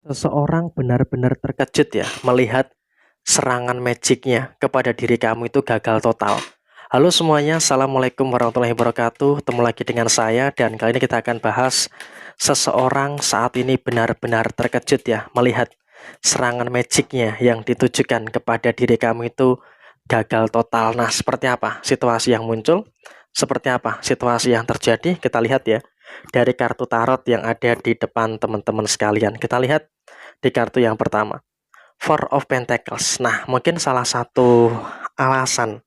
Seseorang benar-benar terkejut ya melihat serangan magicnya kepada diri kamu itu gagal total. Halo semuanya, Assalamualaikum warahmatullahi wabarakatuh. Ketemu lagi dengan saya dan kali ini kita akan bahas seseorang saat ini benar-benar terkejut ya melihat serangan magicnya yang ditujukan kepada diri kamu itu gagal total. Nah, seperti apa situasi yang muncul? Seperti apa situasi yang terjadi? Kita lihat ya dari kartu tarot yang ada di depan teman-teman sekalian. Kita lihat di kartu yang pertama, Four of Pentacles. Nah, mungkin salah satu alasan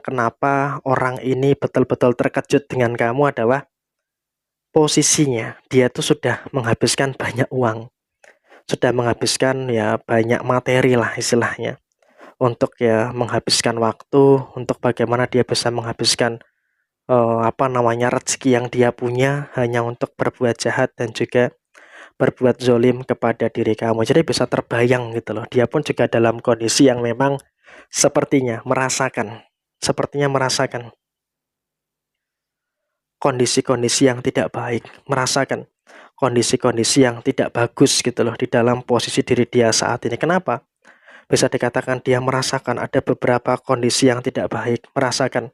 kenapa orang ini betul-betul terkejut dengan kamu adalah posisinya. Dia tuh sudah menghabiskan banyak uang, sudah menghabiskan ya banyak materi lah istilahnya, untuk ya menghabiskan waktu, untuk bagaimana dia bisa menghabiskan rezeki yang dia punya hanya untuk berbuat jahat dan juga berbuat zolim kepada diri kamu. Jadi bisa terbayang gitu loh. Dia pun juga dalam kondisi yang memang sepertinya merasakan kondisi-kondisi yang tidak baik, merasakan kondisi-kondisi yang tidak bagus gitu loh di dalam posisi diri dia saat ini. Kenapa? Bisa dikatakan dia merasakan ada beberapa kondisi yang tidak baik, merasakan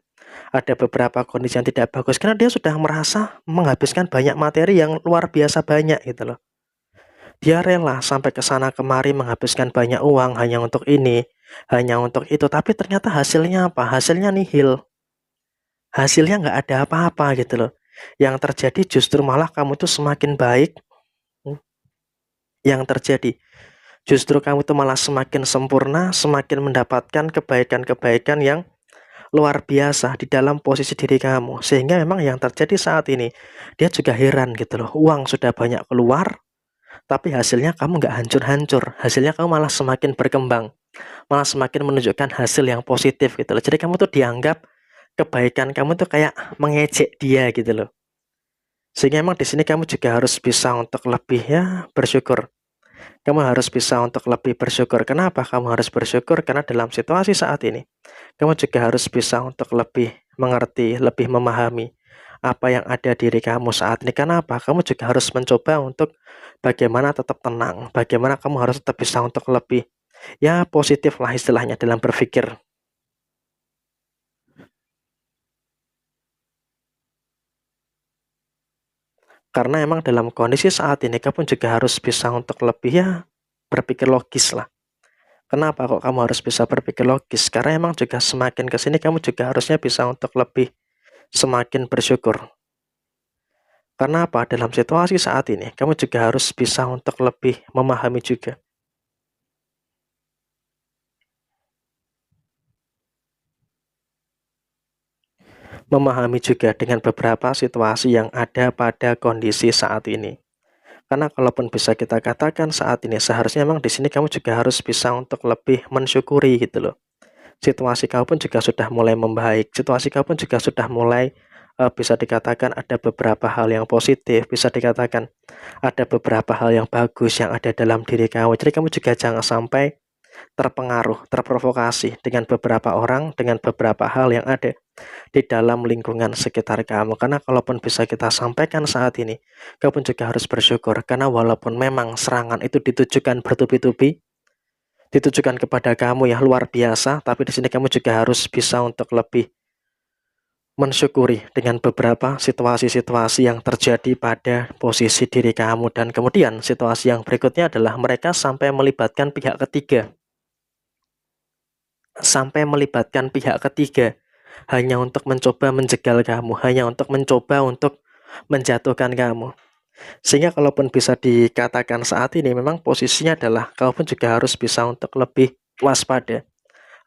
ada beberapa kondisi yang tidak bagus karena dia sudah merasa menghabiskan banyak materi yang luar biasa banyak gitu loh. Dia rela sampai ke sana kemari menghabiskan banyak uang hanya untuk ini, hanya untuk itu, tapi ternyata hasilnya apa? Hasilnya nihil. Hasilnya nggak ada apa-apa gitu loh. Yang terjadi justru malah kamu tuh semakin baik. Yang terjadi justru kamu tuh malah semakin sempurna, semakin mendapatkan kebaikan-kebaikan yang luar biasa di dalam posisi diri kamu. Sehingga memang yang terjadi saat ini, dia juga heran gitu loh. Uang sudah banyak keluar, tapi hasilnya kamu nggak hancur-hancur. Hasilnya kamu malah semakin berkembang, malah semakin menunjukkan hasil yang positif gitu loh. Jadi kamu tuh dianggap kebaikan kamu tuh kayak mengejek dia gitu loh. Sehingga emang di sini kamu juga harus bisa untuk lebih ya bersyukur. Kamu harus bisa untuk lebih bersyukur. Kenapa kamu harus bersyukur? Karena dalam situasi saat ini, kamu juga harus bisa untuk lebih mengerti, lebih memahami apa yang ada diri kamu saat ini. Kenapa? Kamu juga harus mencoba untuk bagaimana tetap tenang, bagaimana kamu harus tetap bisa untuk lebih ya positif lah istilahnya dalam berpikir. Karena emang dalam kondisi saat ini kamu juga harus bisa untuk lebih ya berpikir logis lah. Kenapa kok kamu harus bisa berpikir logis? Karena emang juga semakin ke sini kamu juga harusnya bisa untuk lebih semakin bersyukur. Karena apa? Dalam situasi saat ini kamu juga harus bisa untuk lebih memahami juga. Memahami juga dengan beberapa situasi yang ada pada kondisi saat ini. Karena kalaupun bisa kita katakan saat ini seharusnya memang di sini kamu juga harus bisa untuk lebih mensyukuri gitu loh. Situasi kamu pun juga sudah mulai membaik, situasi kamu pun juga sudah mulai bisa dikatakan ada beberapa hal yang positif, bisa dikatakan ada beberapa hal yang bagus yang ada dalam diri kamu. Jadi kamu juga jangan sampai terpengaruh, terprovokasi dengan beberapa orang, dengan beberapa hal yang ada di dalam lingkungan sekitar kamu. Karena kalaupun bisa kita sampaikan saat ini, kamu juga harus bersyukur karena walaupun memang serangan itu ditujukan bertubi-tubi, ditujukan kepada kamu ya luar biasa, tapi di sini kamu juga harus bisa untuk lebih mensyukuri dengan beberapa situasi-situasi yang terjadi pada posisi diri kamu. Dan kemudian situasi yang berikutnya adalah mereka sampai melibatkan pihak ketiga. Sampai melibatkan pihak ketiga hanya untuk mencoba menjegal kamu, hanya untuk mencoba untuk menjatuhkan kamu. Sehingga kalaupun bisa dikatakan saat ini memang posisinya adalah kamu pun juga harus bisa untuk lebih waspada,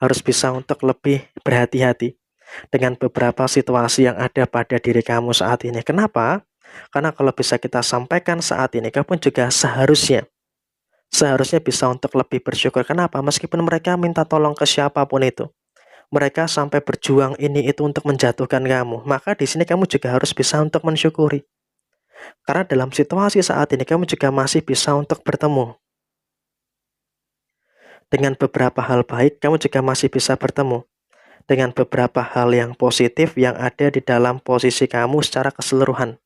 harus bisa untuk lebih berhati-hati dengan beberapa situasi yang ada pada diri kamu saat ini. Kenapa? Karena kalau bisa kita sampaikan saat ini, kamu pun juga seharusnya bisa untuk lebih bersyukur. Kenapa? Meskipun mereka minta tolong ke siapapun itu, mereka sampai berjuang ini itu untuk menjatuhkan kamu, maka di sini kamu juga harus bisa untuk mensyukuri. Karena dalam situasi saat ini kamu juga masih bisa untuk bertemu dengan beberapa hal baik, kamu juga masih bisa bertemu dengan beberapa hal yang positif yang ada di dalam posisi kamu secara keseluruhan.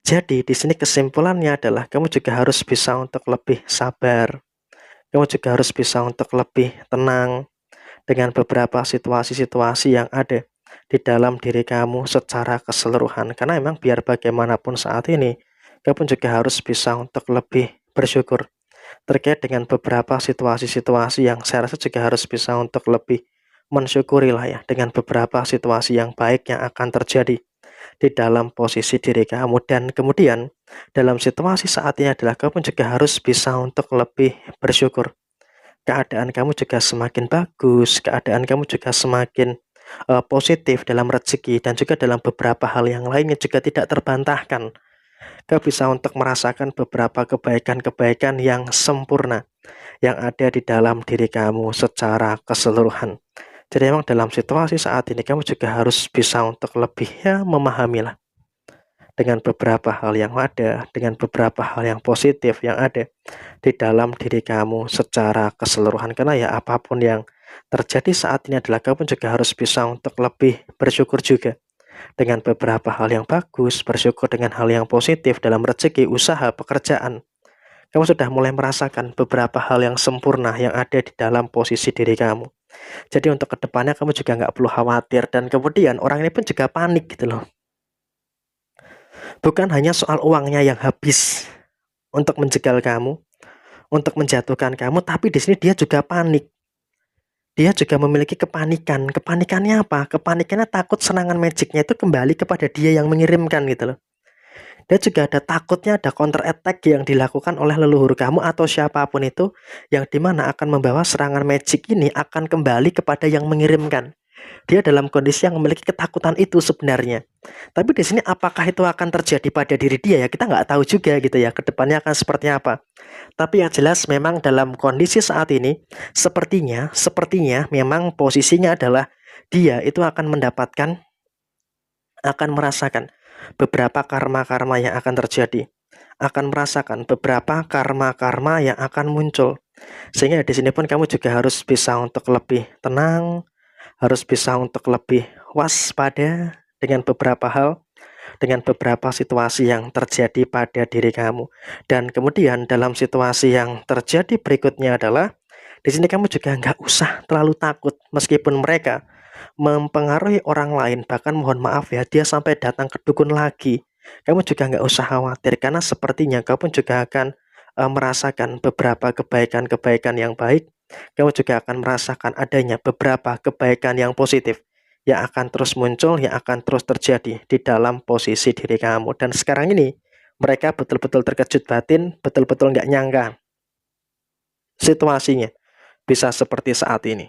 Jadi di sini kesimpulannya adalah kamu juga harus bisa untuk lebih sabar, kamu juga harus bisa untuk lebih tenang dengan beberapa situasi-situasi yang ada di dalam diri kamu secara keseluruhan. Karena memang biar bagaimanapun saat ini, kamu juga harus bisa untuk lebih bersyukur terkait dengan beberapa situasi-situasi yang saya rasa juga harus bisa untuk lebih mensyukuri lah ya, dengan beberapa situasi yang baik yang akan terjadi di dalam posisi diri kamu. Dan kemudian dalam situasi saat ini adalah kamu juga harus bisa untuk lebih bersyukur. Keadaan kamu juga semakin bagus, keadaan kamu juga semakin positif dalam rezeki dan juga dalam beberapa hal yang lainnya juga tidak terbantahkan. Kau bisa untuk merasakan beberapa kebaikan-kebaikan yang sempurna yang ada di dalam diri kamu secara keseluruhan. Jadi memang dalam situasi saat ini kamu juga harus bisa untuk lebih ya memahamilah dengan beberapa hal yang ada, dengan beberapa hal yang positif yang ada di dalam diri kamu secara keseluruhan. Karena ya apapun yang terjadi saat ini adalah kamu juga harus bisa untuk lebih bersyukur juga dengan beberapa hal yang bagus, bersyukur dengan hal yang positif dalam rezeki, usaha, pekerjaan. Kamu sudah mulai merasakan beberapa hal yang sempurna yang ada di dalam posisi diri kamu. Jadi untuk kedepannya kamu juga nggak perlu khawatir dan kemudian orang ini pun juga panik gitu loh. Bukan hanya soal uangnya yang habis untuk menjegal kamu, untuk menjatuhkan kamu, tapi di sini dia juga panik. Dia juga memiliki kepanikan. Kepanikannya apa? Kepanikannya takut serangan magicnya itu kembali kepada dia yang mengirimkan gitu loh. Dia juga ada takutnya ada counter attack yang dilakukan oleh leluhur kamu atau siapapun itu yang dimana akan membawa serangan magic ini akan kembali kepada yang mengirimkan. Dia dalam kondisi yang memiliki ketakutan itu sebenarnya. Tapi di sini apakah itu akan terjadi pada diri dia ya kita nggak tahu juga gitu ya. Kedepannya akan seperti apa. Tapi yang jelas memang dalam kondisi saat ini sepertinya memang posisinya adalah dia itu akan merasakan beberapa karma-karma yang akan terjadi, akan merasakan beberapa karma-karma yang akan muncul. Sehingga di sini pun kamu juga harus bisa untuk lebih tenang, harus bisa untuk lebih waspada dengan beberapa hal, dengan beberapa situasi yang terjadi pada diri kamu. Dan kemudian dalam situasi yang terjadi berikutnya adalah di sini kamu juga nggak usah terlalu takut meskipun mereka mempengaruhi orang lain, bahkan mohon maaf ya, dia sampai datang ke dukun lagi. Kamu juga nggak usah khawatir karena sepertinya kamu juga akan merasakan beberapa kebaikan-kebaikan yang baik. Kamu juga akan merasakan adanya beberapa kebaikan yang positif yang akan terus muncul, yang akan terus terjadi di dalam posisi diri kamu. Dan sekarang ini mereka betul-betul terkejut batin, betul-betul nggak nyangka situasinya bisa seperti saat ini.